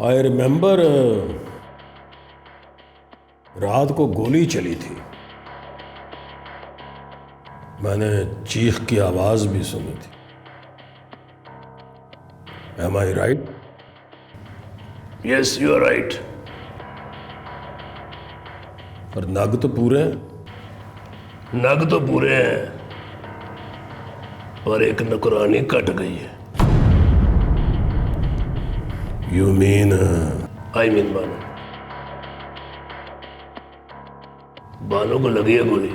I remember रात को गोली चली थी। मैंने चीख की आवाज भी सुनी थी। Am I right? Yes, you are right. पर नग तो पूरे हैं। नग तो पूरे हैं, पर एक नौकरानी कट गई है। You mean? I mean Bano. Bano को लगी है गोली।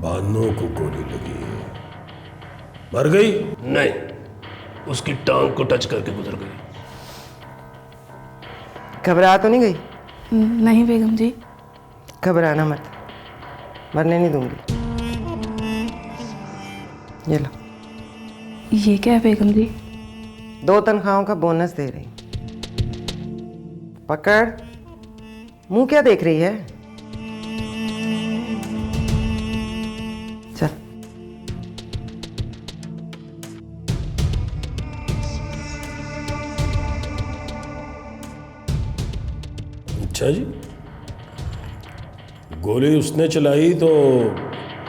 बानों को गोली लगी है। मर गई? नहीं, उसकी टांग को टच करके गुजर गई। घबरा तो नहीं गई? नहीं बेगम जी। घबराना मत, मरने नहीं दूंगी। ये लो। ये क्या है बेगम जी? 2 तनख्वाहों का बोनस दे रही। पकड़। मुंह क्या देख रही है? चल। अच्छा जी, गोली उसने चलाई तो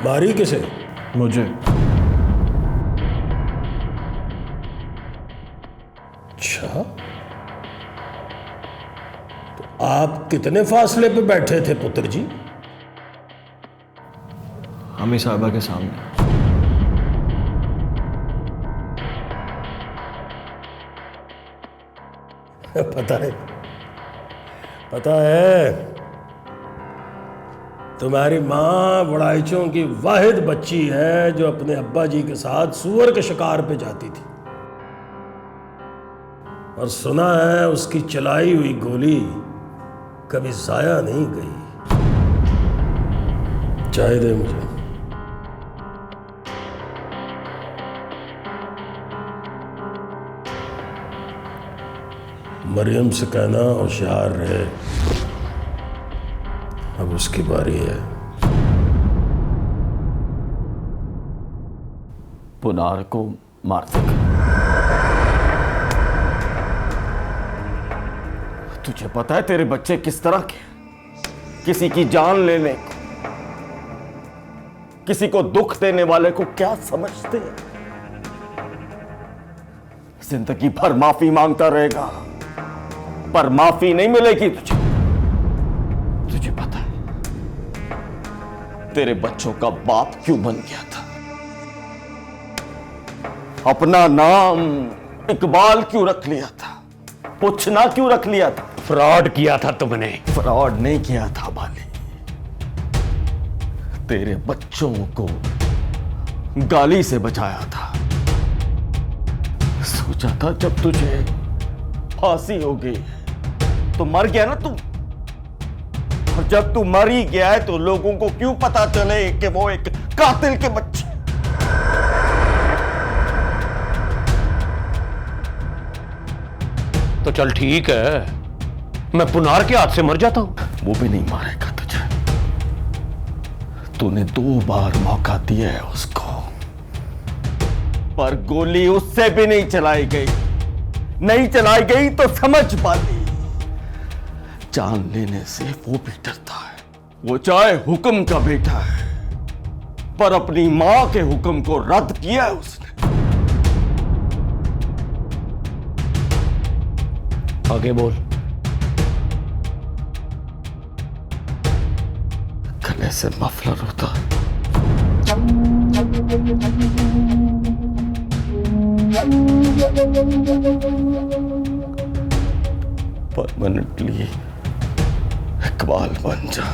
मारी किसे? मुझे। अच्छा, तो आप कितने फासले पे बैठे थे पुत्र जी? अम्मी साहबा के सामने। पता है तुम्हारी माँ बड़ाइचों की वाहिद बच्ची है जो अपने अब्बा जी के साथ सूअर के शिकार पे जाती थी, और सुना है उसकी चलाई हुई गोली कभी जाया नहीं गई। चाय दे मुझे। मरियम से कहना होशियार रहे, अब उसकी बारी है। पुनार को मार देगा। तुझे पता है तेरे बच्चे किस तरह के? किसी की जान लेने को, किसी को दुख देने वाले को क्या समझते हैं? जिंदगी भर माफी मांगता रहेगा, पर माफी नहीं मिलेगी तुझे। तुझे पता है तेरे बच्चों का बाप क्यों बन गया था? अपना नाम इकबाल क्यों रख लिया था? पूछना क्यों रख लिया था? फ्रॉड किया था तुमने। फ्रॉड नहीं किया था बाली, तेरे बच्चों को गाली से बचाया था। सोचा था जब तुझे फांसी होगी तो मर गया ना तू, और जब तू मर ही गया है तो लोगों को क्यों पता चले कि वो एक कातिल के बच्चे। तो चल ठीक है, मैं पुनार के हाथ से मर जाता हूं। वो भी नहीं मारेगा तुझे। तूने 2 बार मौका दिया है उसको, पर गोली उससे भी नहीं चलाई गई। नहीं चलाई गई तो समझ पाती, जान लेने से वो भी डरता है। वो चाहे हुक्म का बेटा है, पर अपनी मां के हुक्म को रद्द किया है उसने। आगे बोल। गले से मफलर होता है। परमानेंटली इकबाल बन जा।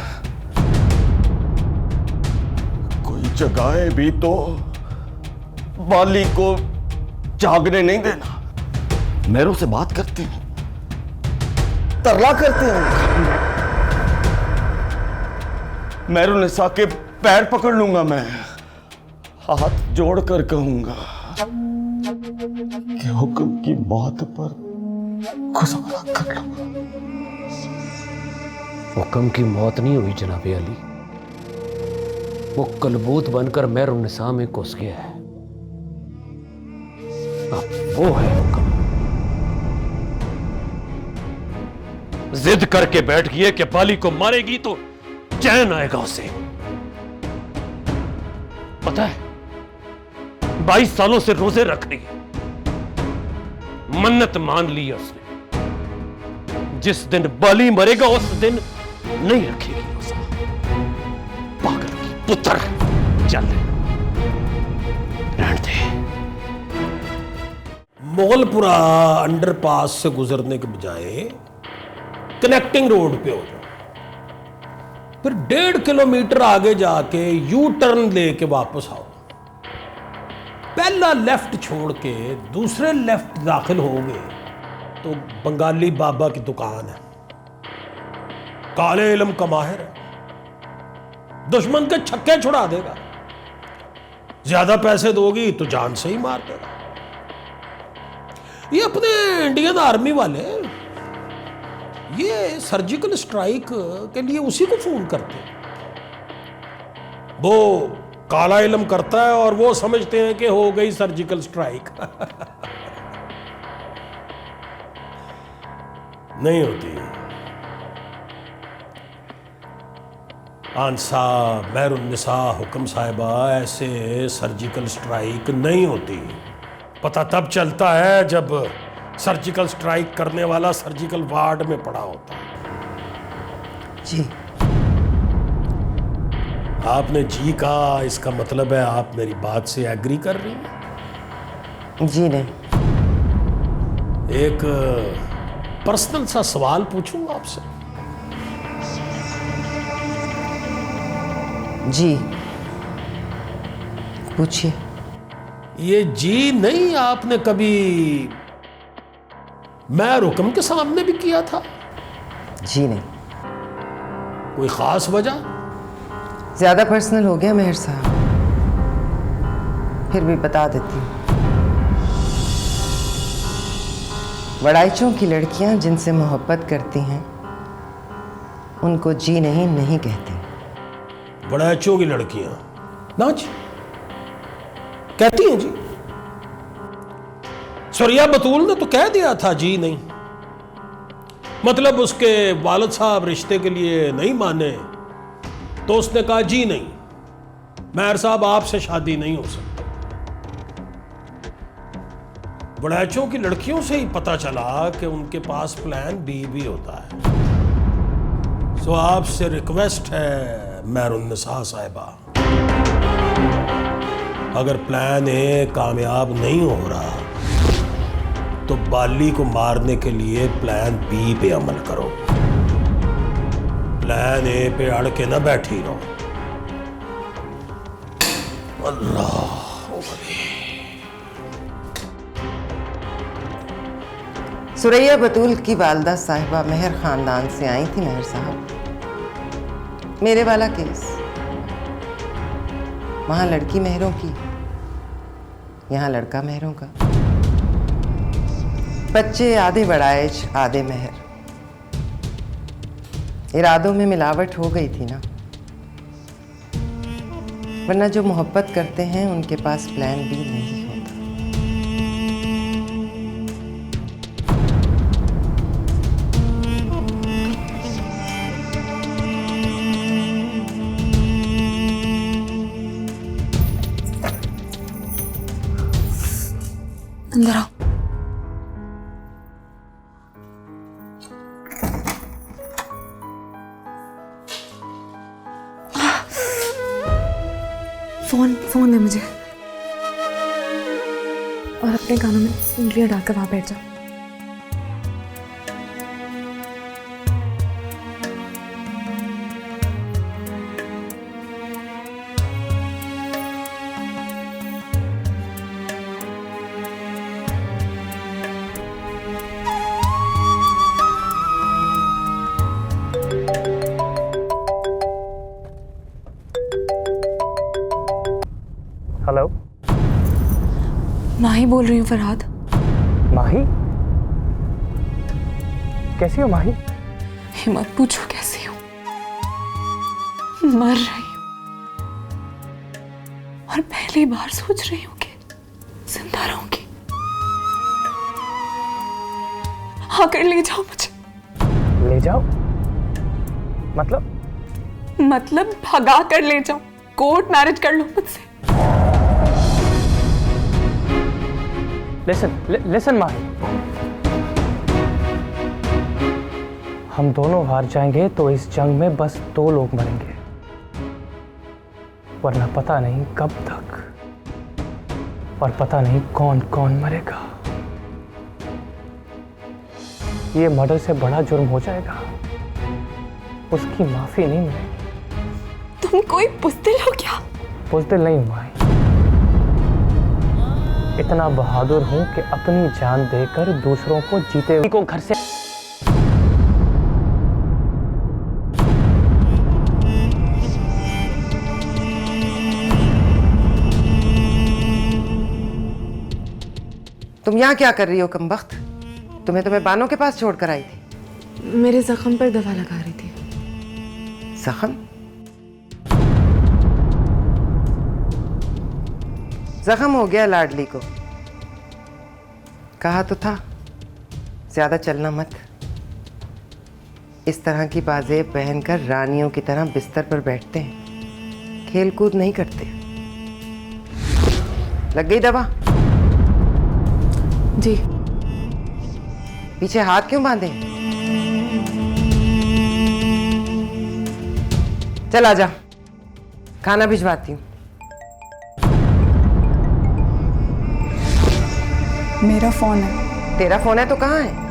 कोई जगाए भी तो बाली को जागने नहीं देना। मेरों से बात करते हैं, तरला करते हैं। मेरू निसा के पैर पकड़ लूंगा मैं, हाथ जोड़कर कहूंगा कि हुक्म की मौत पर गुजारा कर लूंगा। हुक्म की मौत नहीं हुई जनाबे अली, वो कलबूत बनकर मेरू निसा में घुस गया है। अब वो है हुक्म। जिद करके बैठ गई है कि बाली को मारेगी तो चैन आएगा उसे। पता है 22 सालों से रोजे रख रही है, मन्नत मान ली है उसने, जिस दिन बाली मरेगा उस दिन नहीं रखेगी रोजा। पागल की पुत्र, चल रहने दे। मोगलपुरा अंडरपास से गुजरने के बजाय कनेक्टिंग रोड पे हो जाओ, फिर 1.5 किलोमीटर आगे जाके यू टर्न लेके वापस आओ। पहला लेफ्ट छोड़ के दूसरे लेफ्ट दाखिल होगे तो बंगाली बाबा की दुकान है। काले इल्म का माहिर है, दुश्मन के छक्के छुड़ा देगा। ज्यादा पैसे दोगी तो जान से ही मार देगा। ये अपने इंडियन आर्मी वाले ये सर्जिकल स्ट्राइक के लिए उसी को फोन करते हैं। वो काला इल्म करता है और वो समझते हैं कि हो गई सर्जिकल स्ट्राइक। नहीं होती। आंसा, महरुन्निसा, हुक्म साहिबा, ऐसे सर्जिकल स्ट्राइक नहीं होती। पता तब चलता है जब सर्जिकल स्ट्राइक करने वाला सर्जिकल वार्ड में पड़ा होता है। जी। आपने जी कहा, इसका मतलब है आप मेरी बात से एग्री कर रही हैं? जी नहीं। एक पर्सनल सा सवाल पूछूं आपसे? जी पूछिए। ये जी नहीं आपने कभी मैं रुकम के सामने भी किया था? जी नहीं। कोई खास वजह? ज्यादा पर्सनल हो गया मेहर साहब, फिर भी बता देती हूँ। वड़ाइचों की लड़कियां जिनसे मोहब्बत करती हैं उनको जी नहीं कहती। वड़ाइचों की लड़कियां ना जी कहती हैं जी। सुरिया बतूल ने तो कह दिया था जी नहीं, मतलब उसके वालिद साहब रिश्ते के लिए नहीं माने तो उसने कहा जी नहीं, महर साहब आपसे शादी नहीं हो सकती। वड़ाइचों की लड़कियों से ही पता चला कि उनके पास प्लान बी भी होता है। सो आपसे रिक्वेस्ट है महरुन्निसा साहिबा, अगर प्लान ए कामयाब नहीं हो रहा तो बाली को मारने के लिए प्लान बी पे अमल करो। प्लान ए पे अड़ के ना बैठी रहो। अल्लाह। सुरैया बतूल की वालदा साहिबा मेहर खानदान से आई थी मेहर साहब। मेरे वाला केस, वहां लड़की मेहरों की, यहां लड़का मेहरों का। बच्चे आधे वड़ाइच आधे मेहर। इरादों में मिलावट हो गई थी ना, वरना जो मोहब्बत करते हैं उनके पास प्लान बी नहीं होता। अंदर आओ। फोन दे मुझे और अपने कानों में उंगलियां डालकर वहां बैठ जाओ। हेलो, माही बोल रही हूँ फरहाद। माही? कैसी हो माही? मत पूछो कैसी हूँ, मर रही हूँ और पहली बार सोच रही हूँ कि जिंदा रहूंगी। आकर ले जाओ मुझे। ले ले जाओ? मतलब भगा कर ले जाओ, कोर्ट मैरिज कर लो मुझसे। लिसन माही, हम दोनों हार जाएंगे तो इस जंग में बस 2 लोग मरेंगे, वरना पता नहीं कब तक, और पता नहीं कौन कौन मरेगा। ये मर्डर से बड़ा जुर्म हो जाएगा, उसकी माफी नहीं मिलेगी। तुम कोई बुज़दिल हो क्या? बुज़दिल नहीं हूं भाई, इतना बहादुर हूं कि अपनी जान देकर दूसरों को जीते हुए को घर से तुम यहाँ क्या कर रही हो कमबख्त? तुम्हें बानो के पास छोड़कर आई थी। मेरे जख्म पर दवा लगा रही थी। जख्म? जख्म हो गया लाडली को। कहा तो था ज्यादा चलना मत। इस तरह की बाजें पहनकर रानियों की तरह बिस्तर पर बैठते हैं, खेल कूद नहीं करते। लग गई दवा? जी। पीछे हाथ क्यों बांधे? चल आजा, खाना भिजवाती हूँ। मेरा फोन है। तेरा फोन है तो कहाँ है?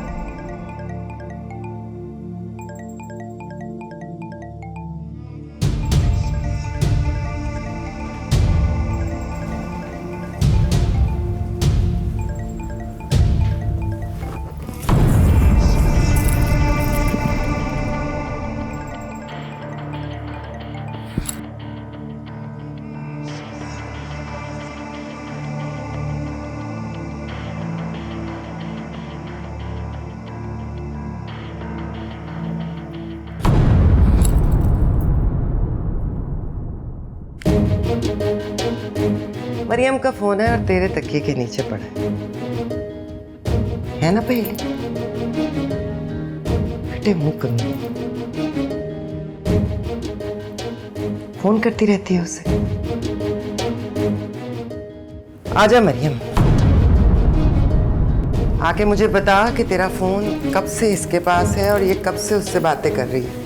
मरियम का फोन है और तेरे तकिए के नीचे पड़ा है ना? पहले बेटे मुंह कमी, फोन करती रहती है उसे। आजा मरियम, आके मुझे बता कि तेरा फोन कब से इसके पास है और ये कब से उससे बातें कर रही है।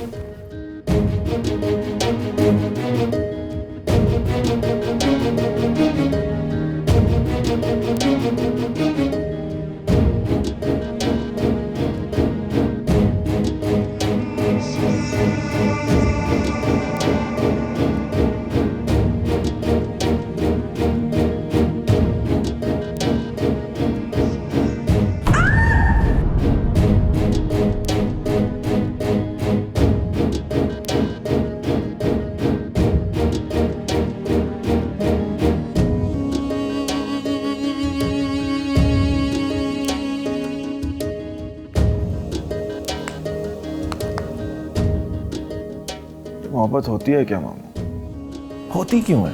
मोहब्बत होती है क्या मामू? होती क्यों है?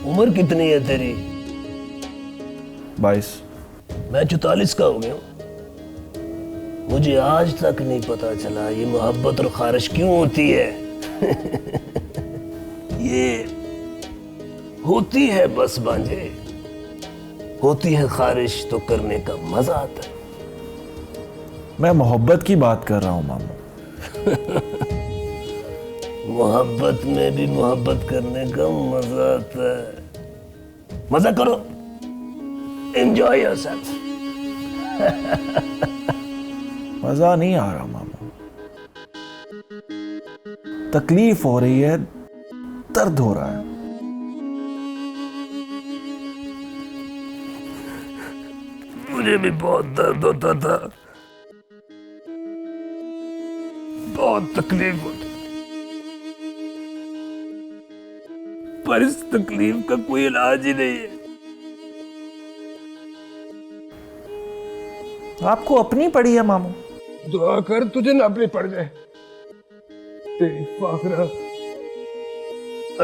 उम्र कितनी है तेरी? 22। मैं 44 का हो गया हूं। मुझे आज तक नहीं पता चला ये मोहब्बत और खारिश क्यों होती है। ये होती है बस बांझे, होती है खारिश तो करने का मजा आता है। मैं मोहब्बत की बात कर रहा हूं मामू। मोहब्बत में भी मोहब्बत करने का मजा आता है। मजा करो, एंजॉय योरसेल्फ। मजा नहीं आ रहा मामू, तकलीफ हो रही है, दर्द हो रहा है। मुझे भी बहुत दर्द होता था, बहुत तकलीफ होती, पर इस तकलीफ का कोई इलाज ही नहीं है। आपको अपनी पड़ी है मामू। दुआ कर तुझे ना अपनी पड़ जाए। तेरी फाखरा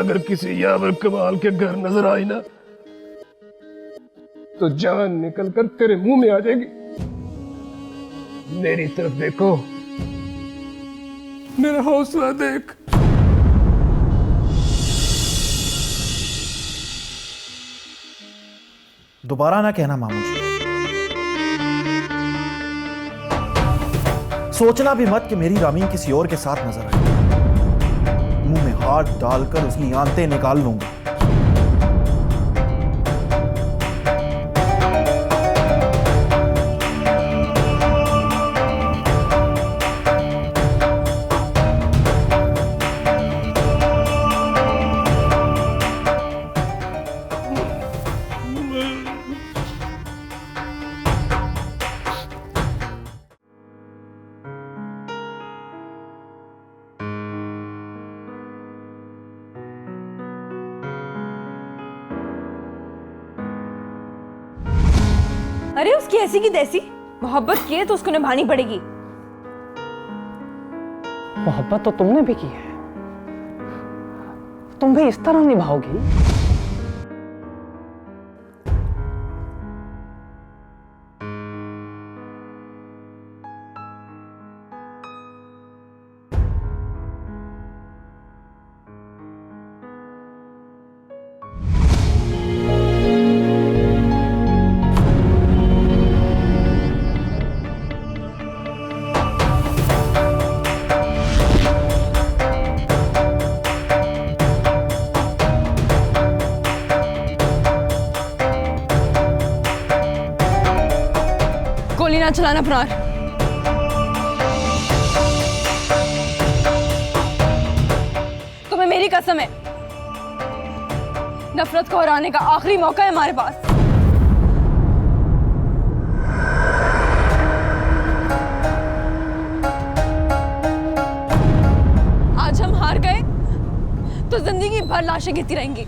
अगर किसी यावर कमाल के घर नजर आई ना तो जान निकल कर तेरे मुंह में आ जाएगी। मेरी तरफ देखो, मेरा हौसला देख। दोबारा ना कहना मामू जी। सोचना भी मत कि मेरी रामीन किसी और के साथ नजर आई। मुंह में हाथ डालकर उसकी आंतें निकाल लूंगा। अरे उसकी ऐसी की तैसी मोहब्बत की है तो उसको निभानी पड़ेगी। मोहब्बत तो तुमने भी की है, तुम भी इस तरह निभाओगी? गोली ना चलाना पुनार। तुम्हें मेरी कसम है, नफरत को हराने का आखिरी मौका है हमारे पास। आज हम हार गए तो जिंदगी भर लाशें गिरती रहेंगी,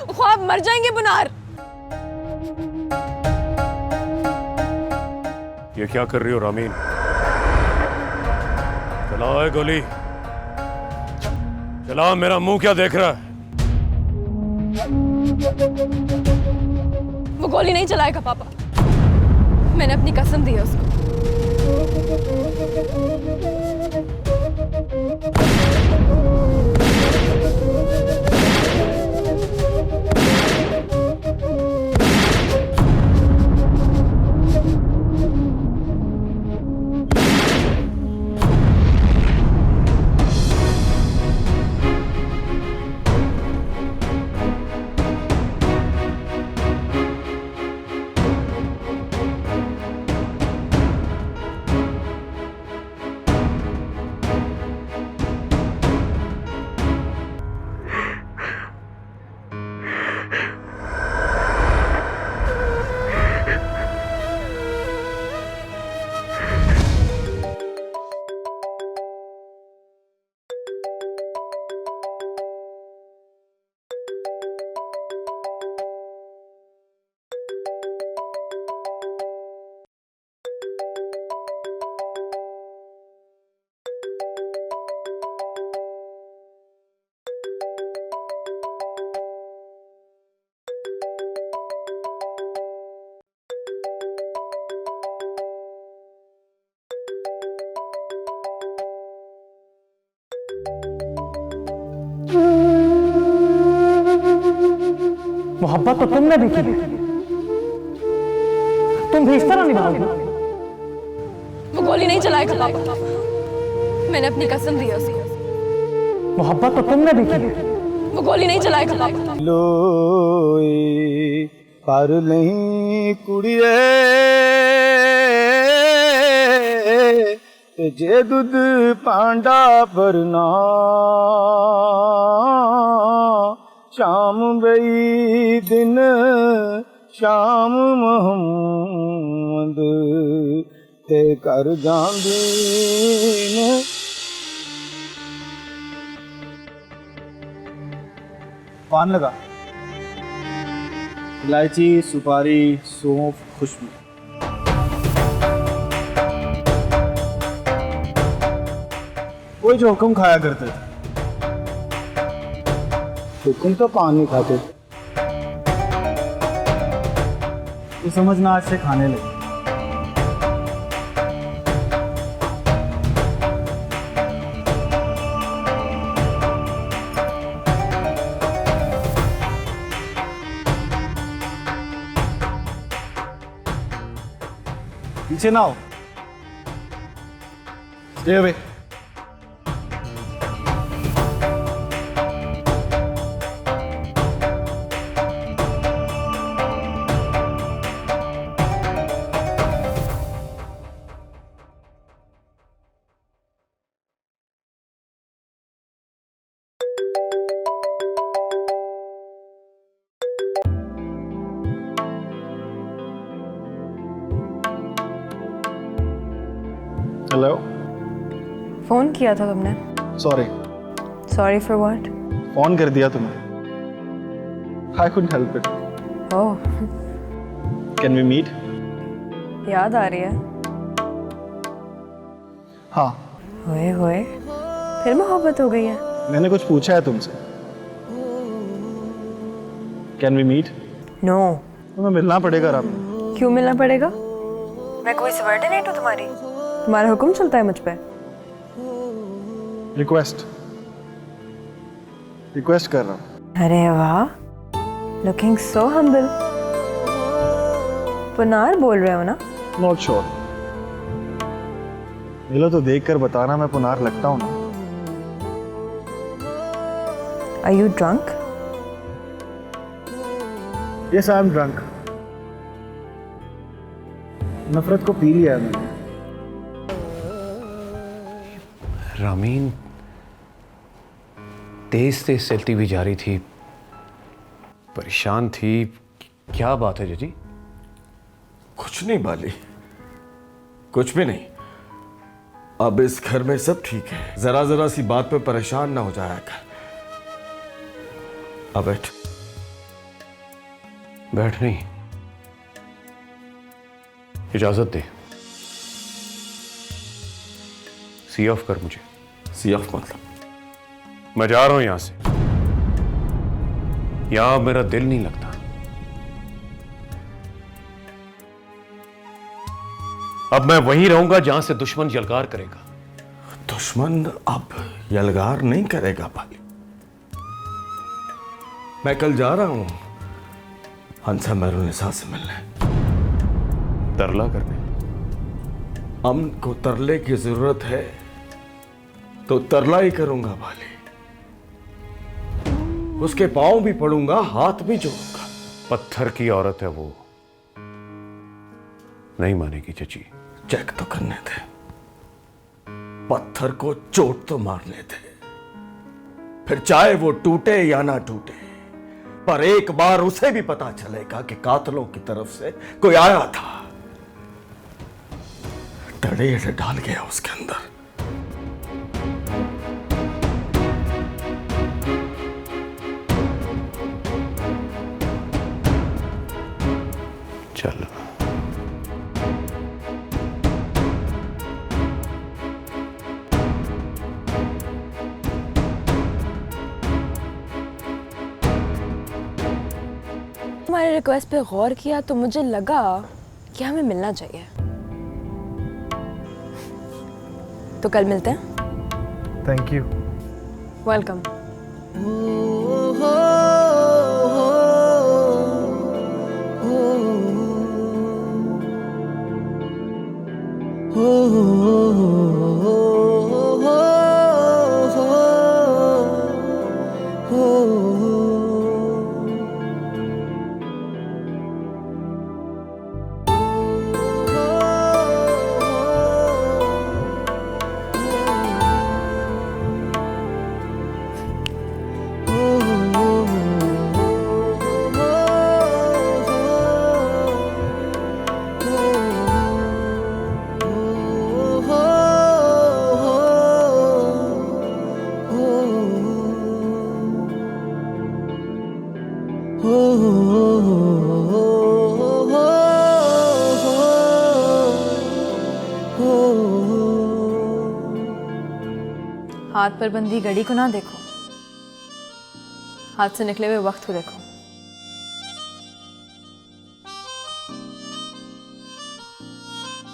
ख्वाब मर जाएंगे पुनार। ये क्या कर रही हो रामीन? चलाओ है गोली, चलाओ। मेरा मुंह क्या देख रहा है? वो गोली नहीं चलाएगा पापा, मैंने अपनी कसम दी है उसको। मोहब्बत तो तुमने भी की है, तुम भी इस तरह निभाओगी? वो गोली नहीं चलाएगा पापा, मैंने अपनी कसम दी है उसको। मोहब्बत तो तुमने भी की है, वो गोली नहीं चलाएगा पापा। लोए पर नहीं कुड़िए ते जे दूध पांडा भरना शाम बई दिन शाम मोहम्मद ते कर जांदी ने। पान लगा, इलायची, सुपारी, सौंफ, खुशबू। कोई जो हुक्म खाया करते थे, हुक्म तो पान नहीं खाते, तो समझना आज से खाने लगे। पीछे ना हो। Stay away. हेलो। फोन किया था तुमने? Sorry. Sorry for what? Phone कर दिया तुम्हें। I couldn't help it. Oh, can we meet? याद आ रही है? हाँ। होए होए, फिर मोहब्बत हो गई है? मैंने कुछ पूछा है तुमसे। Can we meet? नो। तुम्हें मिलना पड़ेगा रामी। क्यों मिलना पड़ेगा? मैं कोई सबऑर्डिनेट हूँ तुम्हारी? तुम्हारा हुक्म चलता है मुझ पे? रिक्वेस्ट कर रहा हूँ। अरे वाह, लुकिंग सो हम्बल। पुनार बोल रहे हो ना? Not sure. मिलो तो देख कर बताना मैं पुनार लगता हूँ ना। Are you drunk? Yes, I am drunk. नफरत को पी लिया है मैंने। रामीन तेज तेज चलती हुई जा रही थी, परेशान थी। क्या बात है जीजी? कुछ नहीं बाली, कुछ भी नहीं। अब इस घर में सब ठीक है। जरा जरा सी बात पे परेशान ना हो जाया कर। अब बैठ। बैठ नहीं, इजाजत दे। सी ऑफ कर मुझे। सी ऑफ मतलब? मैं जा रहा हूं यहां से। यहां मेरा दिल नहीं लगता। अब मैं वहीं रहूंगा जहां से दुश्मन यलगार करेगा। दुश्मन अब यलगार नहीं करेगा बाली। मैं कल जा रहा हूं हंसा मेहरुनिसा से मिलने, तरला करने। अमन को तरले की जरूरत है तो तरला ही करूंगा बाली। उसके पांव भी पड़ूंगा, हाथ भी जोड़ूंगा। पत्थर की औरत है वो, नहीं मानेगी चची। चेक तो करने थे, पत्थर को चोट तो मारने थे, फिर चाहे वो टूटे या ना टूटे, पर एक बार उसे भी पता चलेगा कि कातलों की तरफ से कोई आया था। डरेड़ डाल गया उसके अंदर। चल तुम्हारे रिक्वेस्ट पे गौर किया तो मुझे लगा कि हमें मिलना चाहिए। तो कल मिलते हैं। Thank you. वेलकम। हाथ पर बंधी घड़ी को ना देखो, हाथ से निकले हुए वक्त को देखो।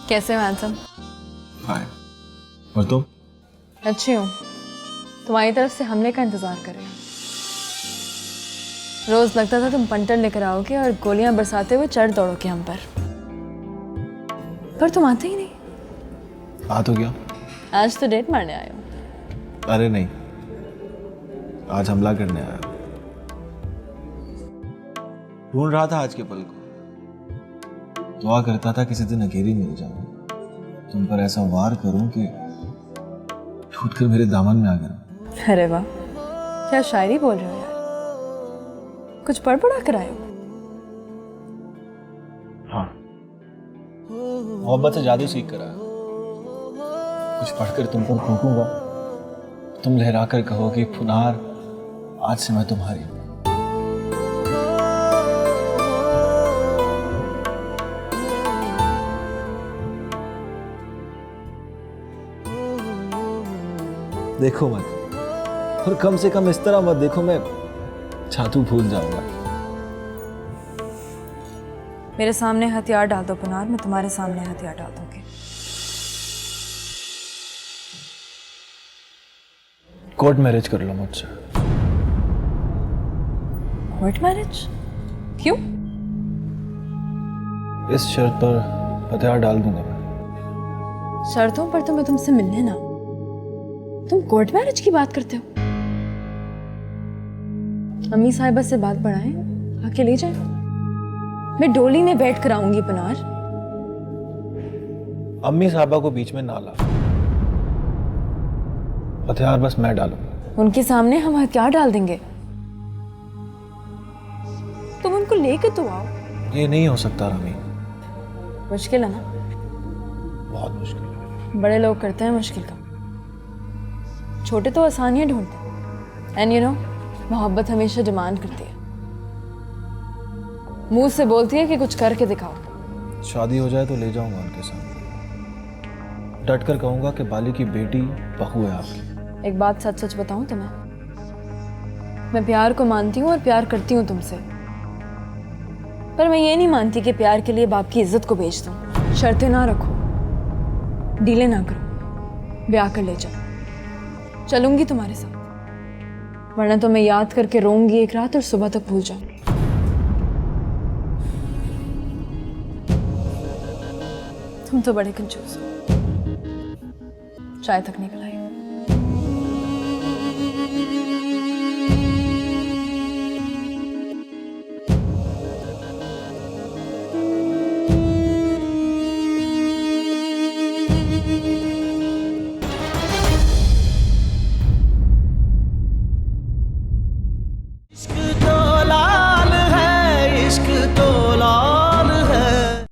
कैसे हो हैंडसम? हाय। और तुम? अच्छी हूँ। तुम्हारी तरफ से हमले का इंतजार कर रही हूँ। रोज लगता था तुम पंटर लेकर आओगे और गोलियां बरसाते हुए चढ़ दौड़ोगे हम पर। पर तुम आते ही नहीं। आ तो गया। आज तो डेट मारने आए हो। अरे नहीं, आज हमला करने आया। ढूंढ रहा था आज के पल को, दुआ करता था किसी दिन अकेली मिल जाऊं, तुम पर ऐसा वार करूं कि छूटकर मेरे दामन में आ गया। अरे वाह, क्या शायरी बोल रहे हो यार, कुछ पढ़ पढ़ा कर आए हो? हाँ, मोहब्बत से जादू सीख कर आया। कुछ पढ़कर तुम पर फूंकूंगा, तुम लहरा कर कहोगे पुनार, आज से मैं तुम्हारी हूं। देखो मत, और कम से कम इस तरह मत देखो मैं छातू भूल जाऊंगा। मेरे सामने हथियार डाल दो पुनार, मैं तुम्हारे सामने हथियार डाल दूंगी। कोर्ट मैरिज कर लो मुझसे। Court marriage? क्यों? इस शर्त पर हथियार डाल दूंगा मैं। शर्तों पर तो मैं तुमसे मिलने ना, तुम कोर्ट मैरिज की बात करते हो? अम्मी साहिबा से बात बढ़ाएं, आके ले जाए। मैं डोली में बैठ कर आऊंगी पुनार। अम्मी साहबा को बीच में ना ला, हथियार बस मैं डालूंगा। उनके सामने हम हथियार डाल देंगे, तुम उनको लेकर तो आओ। ये नहीं हो सकता रामी, मुश्किल है ना? बहुत मुश्किल। बड़े लोग करते हैं मुश्किल का, छोटे तो आसानियां ढूंढते हैं। एंड यू नो, मोहब्बत हमेशा डिमांड करती है, मुंह से बोलती है कि कुछ करके दिखाओ। शादी हो जाए तो ले जाऊंगा उनके साथ, डट कर कहूंगा कि बाली की बेटी बहू है आपकी। एक बात सच सच बताऊं तुम्हें, मैं प्यार को मानती हूँ और प्यार करती हूँ तुमसे, पर मैं ये नहीं मानती कि प्यार के लिए बाप की इज्जत को बेच दूं। शर्तें ना रखो, डीले ना करो, ब्याह कर ले जाओ। चलूंगी तुम्हारे साथ, वरना तो मैं याद करके रोऊंगी एक रात और सुबह तक भूल जाऊंगी। तुम तो बड़े कंजूस हो, चाय तक नहीं पिलाई।